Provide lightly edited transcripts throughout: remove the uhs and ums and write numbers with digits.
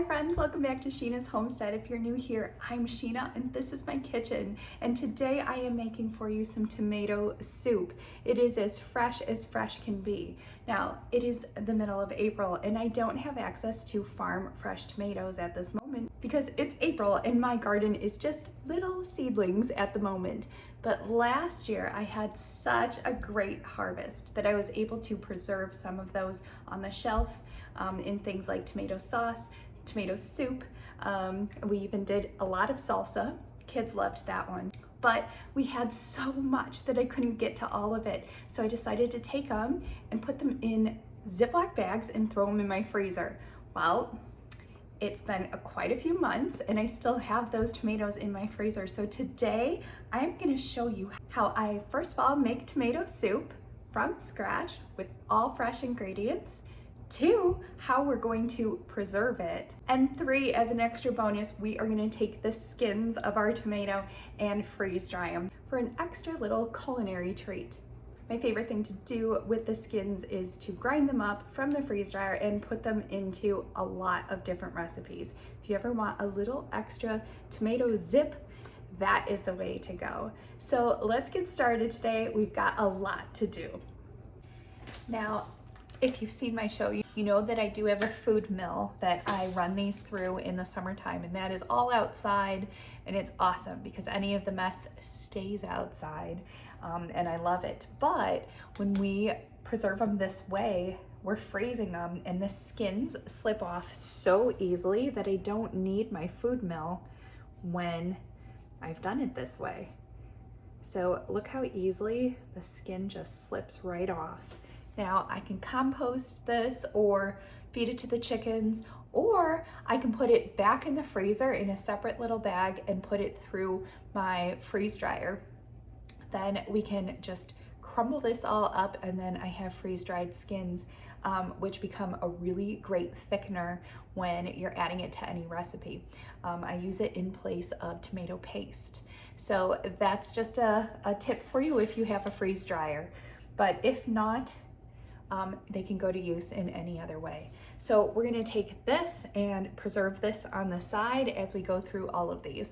Hi friends, welcome back to Sheena's Homestead. If you're new here, I'm Sheena and this is my kitchen. And today I am making for you some tomato soup. It is as fresh can be. Now, it is the middle of April and I don't have access to farm fresh tomatoes at this moment because it's April and my garden is just little seedlings at the moment. But last year I had such a great harvest that I was able to preserve some of those on the shelf in things like tomato sauce, tomato soup. We even did a lot of salsa. Kids loved that one. But we had so much that I couldn't get to all of it. So I decided to take them and put them in Ziploc bags and throw them in my freezer. Well, it's been quite a few months and I still have those tomatoes in my freezer. So today I'm gonna show you how I first of all make tomato soup from scratch with all fresh ingredients. 2, how we're going to preserve it. And 3, as an extra bonus, we are gonna take the skins of our tomato and freeze dry them for an extra little culinary treat. My favorite thing to do with the skins is to grind them up from the freeze dryer and put them into a lot of different recipes. If you ever want a little extra tomato zip, that is the way to go. So let's get started today. We've got a lot to do. Now, if you've seen my show, you know that I do have a food mill that I run these through in the summertime, and that is all outside, and it's awesome because any of the mess stays outside, and I love it. But when we preserve them this way, we're freezing them, and the skins slip off so easily that I don't need my food mill when I've done it this way. So look how easily the skin just slips right off. Now I can compost this or feed it to the chickens, or I can put it back in the freezer in a separate little bag and put it through my freeze dryer. Then we can just crumble this all up and then I have freeze dried skins, which become a really great thickener when you're adding it to any recipe. I use it in place of tomato paste. So that's just a tip for you if you have a freeze dryer. But if not, they can go to use in any other way. So we're gonna take this and preserve this on the side as we go through all of these.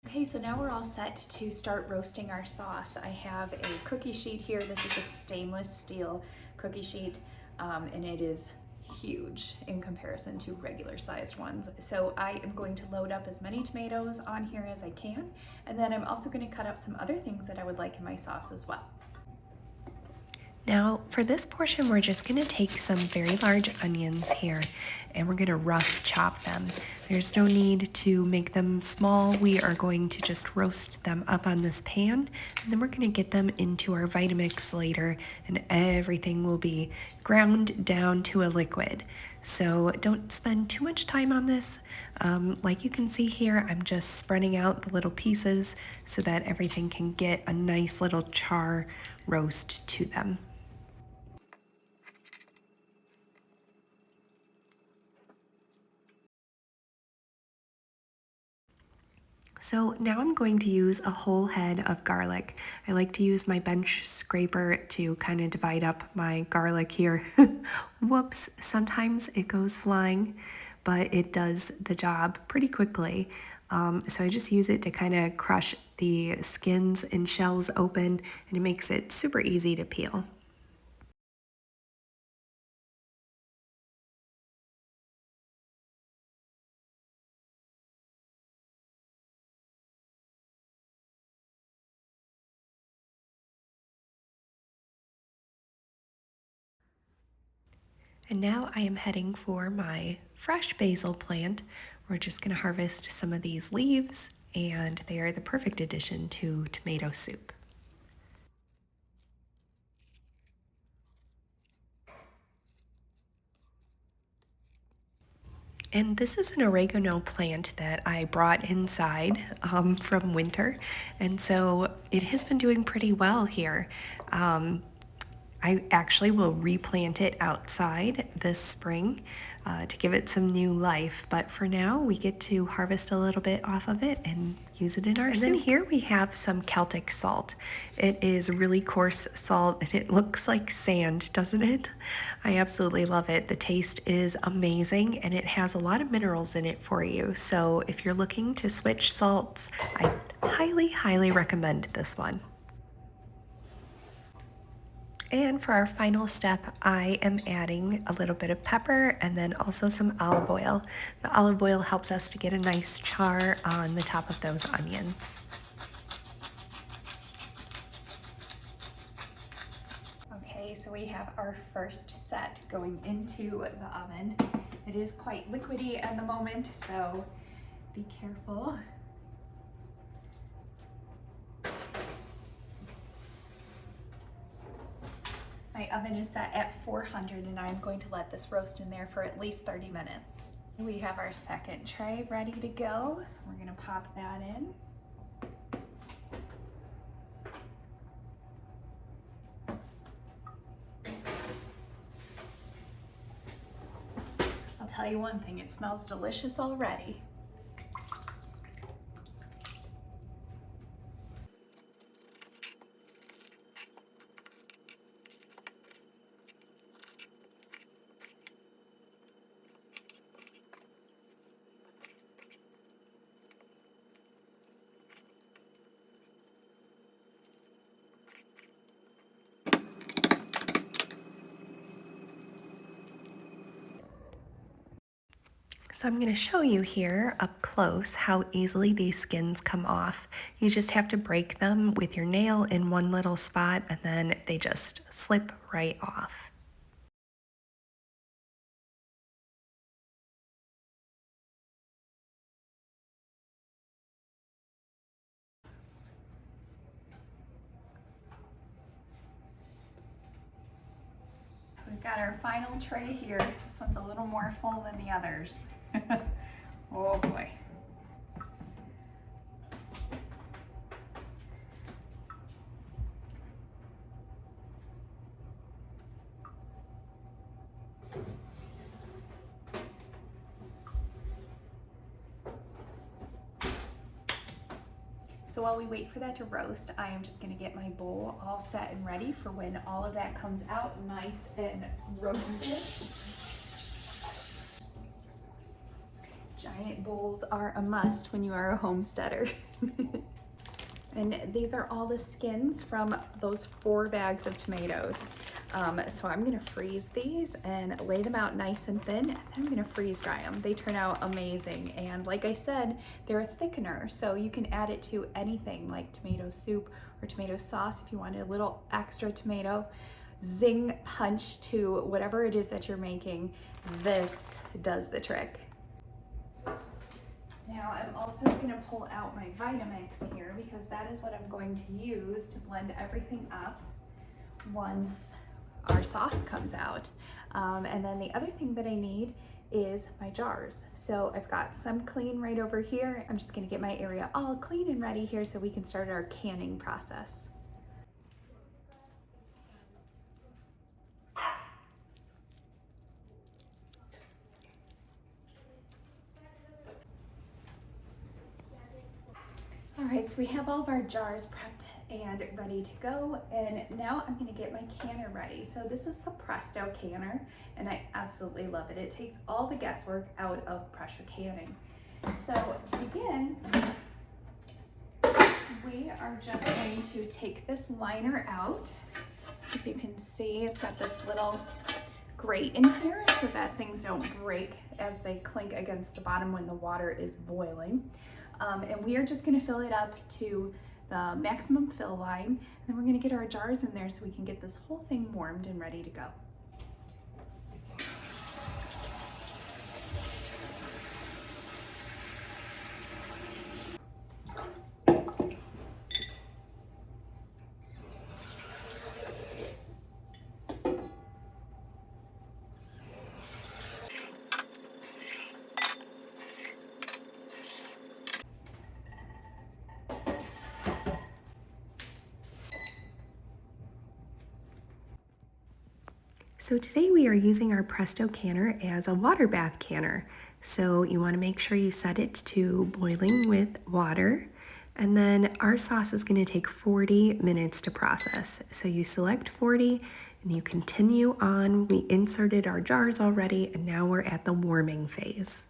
Okay, so now we're all set to start roasting our sauce. I have a cookie sheet here. This is a stainless steel cookie sheet, and it is huge in comparison to regular sized ones. So I am going to load up as many tomatoes on here as I can, and then I'm also going to cut up some other things that I would like in my sauce as well. Now for this portion, we're just gonna take some very large onions here and we're gonna rough chop them. There's no need to make them small. We are going to just roast them up on this pan and then we're gonna get them into our Vitamix later and everything will be ground down to a liquid. So don't spend too much time on this. Like you can see here, I'm just spreading out the little pieces so that everything can get a nice little char roast to them. So now I'm going to use a whole head of garlic. I like to use my bench scraper to kind of divide up my garlic here. Whoops, sometimes it goes flying, but it does the job pretty quickly. So I just use it to kind of crush the skins and shells open, and it makes it super easy to peel. And now I am heading for my fresh basil plant. We're just going to harvest some of these leaves, and they are the perfect addition to tomato soup. And this is an oregano plant that I brought inside from winter, and so it has been doing pretty well here. I actually will replant it outside this spring to give it some new life. But for now, we get to harvest a little bit off of it and use it in our soup. And then here we have some Celtic salt. It is really coarse salt and it looks like sand, doesn't it? I absolutely love it. The taste is amazing and it has a lot of minerals in it for you. So if you're looking to switch salts, I highly, highly recommend this one. And for our final step, I am adding a little bit of pepper and then also some olive oil. The olive oil helps us to get a nice char on the top of those onions. Okay, so we have our first set going into the oven. It is quite liquidy at the moment, so be careful. My oven is set at 400 and I'm going to let this roast in there for at least 30 minutes. We have our second tray ready to go. We're gonna pop that in. I'll tell you one thing, it smells delicious already. So I'm going to show you here up close how easily these skins come off. You just have to break them with your nail in one little spot and then they just slip right off. We've got our final tray here. This one's a little more full than the others. Oh boy. So while we wait for that to roast, I am just gonna get my bowl all set and ready for when all of that comes out nice and roasted. Giant bowls are a must when you are a homesteader. And these are all the skins from those 4 bags of tomatoes. So I'm gonna freeze these and lay them out nice and thin, and then I'm gonna freeze dry them. They turn out amazing. And like I said, they're a thickener, so you can add it to anything like tomato soup or tomato sauce if you wanted a little extra tomato zing punch to whatever it is that you're making. This does the trick. Now I'm also going to pull out my Vitamix here because that is what I'm going to use to blend everything up once our sauce comes out. And then the other thing that I need is my jars. So I've got some clean right over here. I'm just going to get my area all clean and ready here so we can start our canning process. All right, so we have all of our jars prepped and ready to go. And now I'm gonna get my canner ready. So this is the Presto canner and I absolutely love it. It takes all the guesswork out of pressure canning. So to begin, we are just going to take this liner out. As you can see, it's got this little grate in here so that things don't break as they clink against the bottom when the water is boiling. And we are just going to fill it up to the maximum fill line, and then we're going to get our jars in there so we can get this whole thing warmed and ready to go. So today we are using our Presto canner as a water bath canner. So you want to make sure you set it to boiling with water. And then our sauce is going to take 40 minutes to process. So you select 40 and you continue on. We inserted our jars already and now we're at the warming phase.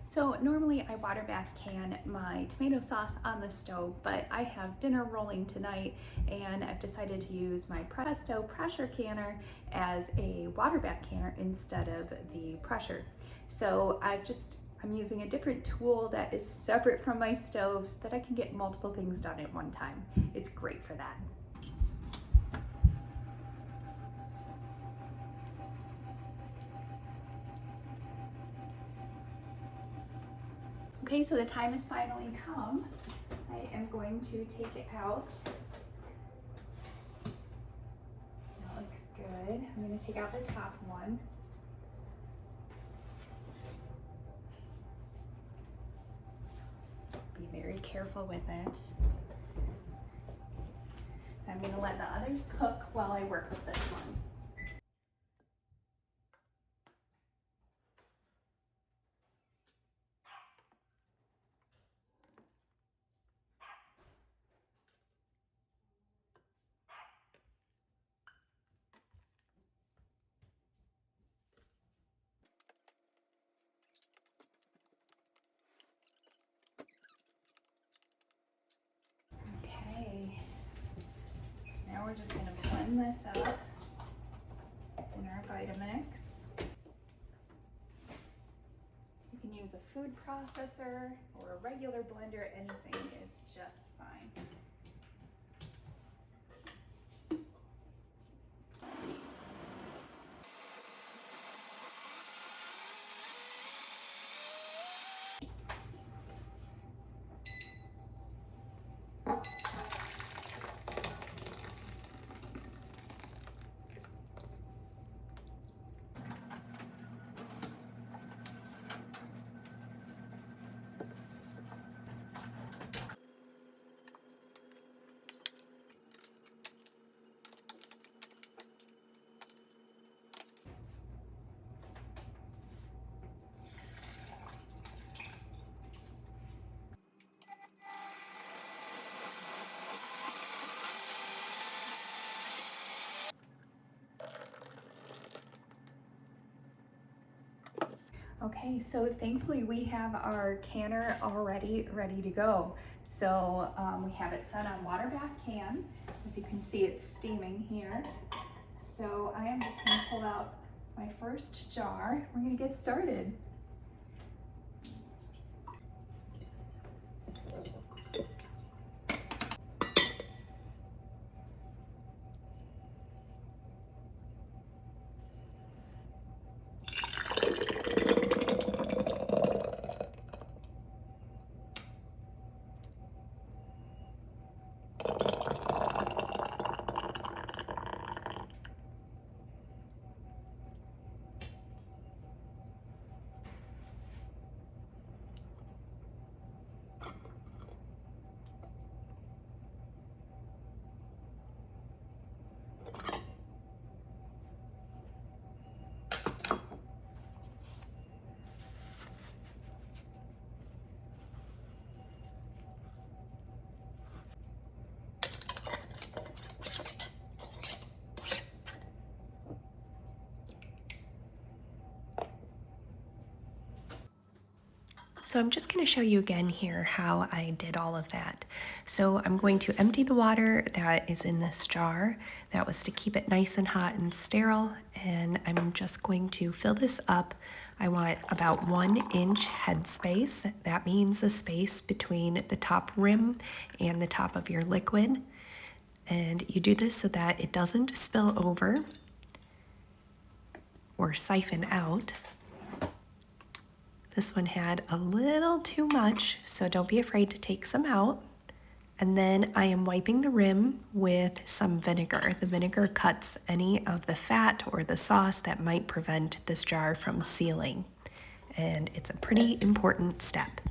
So normally I water bath can my tomato sauce on the stove, but I have dinner rolling tonight and I've decided to use my Presto pressure canner as a water bath canner instead of the pressure. So I'm using a different tool that is separate from my stove so that I can get multiple things done at one time. It's great for that. Okay, so the time has finally come. I am going to take it out. That looks good. I'm going to take out the top one. Be very careful with it. I'm going to let the others cook while I work with this one. Okay, so now we're just going to blend this up in our Vitamix. You can use a food processor or a regular blender, anything is just fine. Okay, so thankfully we have our canner already ready to go. So we have it set on water bath can. As you can see, it's steaming here. So I am just gonna pull out my first jar. We're gonna get started. So I'm just going to show you again here how I did all of that. So I'm going to empty the water that is in this jar. That was to keep it nice and hot and sterile. And I'm just going to fill this up. I want about 1 inch headspace. That means the space between the top rim and the top of your liquid. And you do this so that it doesn't spill over or siphon out. This one had a little too much, so don't be afraid to take some out. And then I am wiping the rim with some vinegar. The vinegar cuts any of the fat or the sauce that might prevent this jar from sealing. And it's a pretty important step.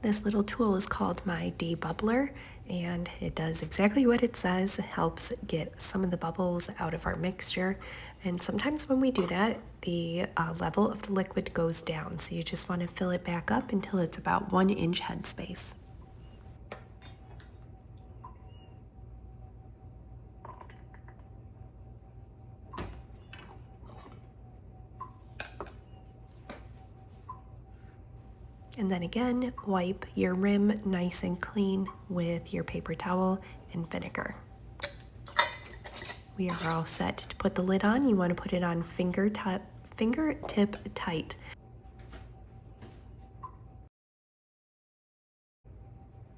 This little tool is called my debubbler, and it does exactly what it says. It helps get some of the bubbles out of our mixture. And sometimes when we do that, the level of the liquid goes down. So you just want to fill it back up until it's about 1 inch headspace. And then again, wipe your rim nice and clean with your paper towel and vinegar. We are all set to put the lid on. You want to put it on fingertip tight.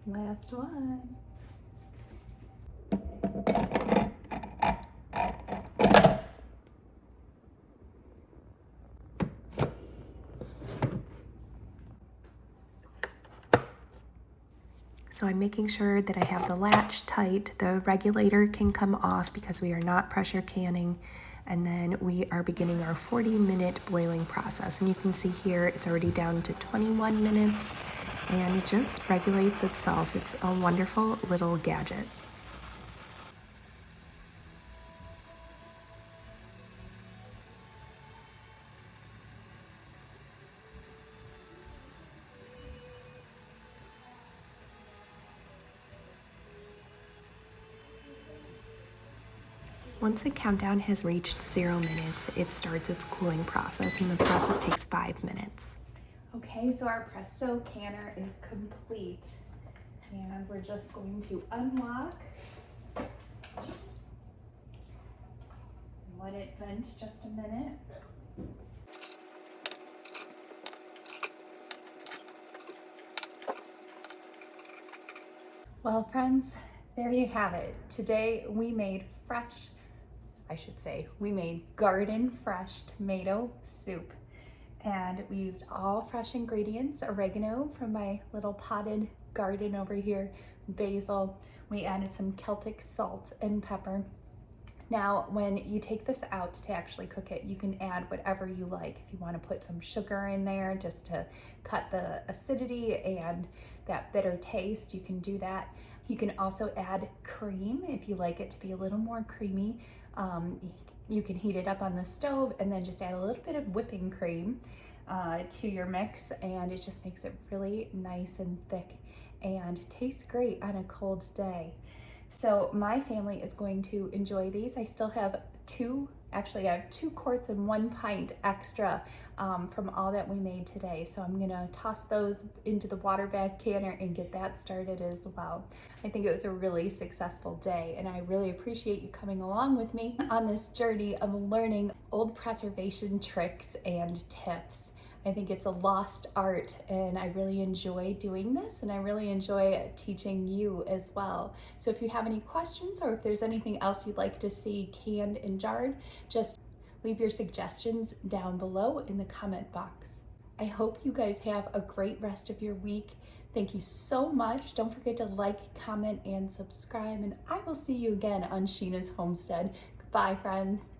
Last one. So I'm making sure that I have the latch tight. The regulator can come off because we are not pressure canning. And then we are beginning our 40-minute boiling process. And you can see here it's already down to 21 minutes and it just regulates itself. It's a wonderful little gadget. Once the countdown has reached 0 minutes, it starts its cooling process, and the process takes 5 minutes. Okay, so our Presto canner is complete, and we're just going to unlock and let it vent just a minute. Well, friends, there you have it. Today we made we made garden fresh tomato soup. And we used all fresh ingredients, oregano from my little potted garden over here, basil. We added some Celtic salt and pepper. Now, when you take this out to actually cook it, you can add whatever you like. If you want to put some sugar in there just to cut the acidity and that bitter taste, you can do that. You can also add cream if you like it to be a little more creamy. You can heat it up on the stove and then just add a little bit of whipping cream to your mix, and it just makes it really nice and thick and tastes great on a cold day. So my family is going to enjoy these. I still have I have 2 quarts and 1 pint extra from all that we made today. So I'm gonna toss those into the water bath canner and get that started as well. I think it was a really successful day, and I really appreciate you coming along with me on this journey of learning old preservation tricks and tips. I think it's a lost art, and I really enjoy doing this, and I really enjoy teaching you as well. So if you have any questions, or if there's anything else you'd like to see canned and jarred, just leave your suggestions down below in the comment box. I hope you guys have a great rest of your week. Thank you so much. Don't forget to like, comment, and subscribe, and I will see you again on Sheena's Homestead. Goodbye, friends.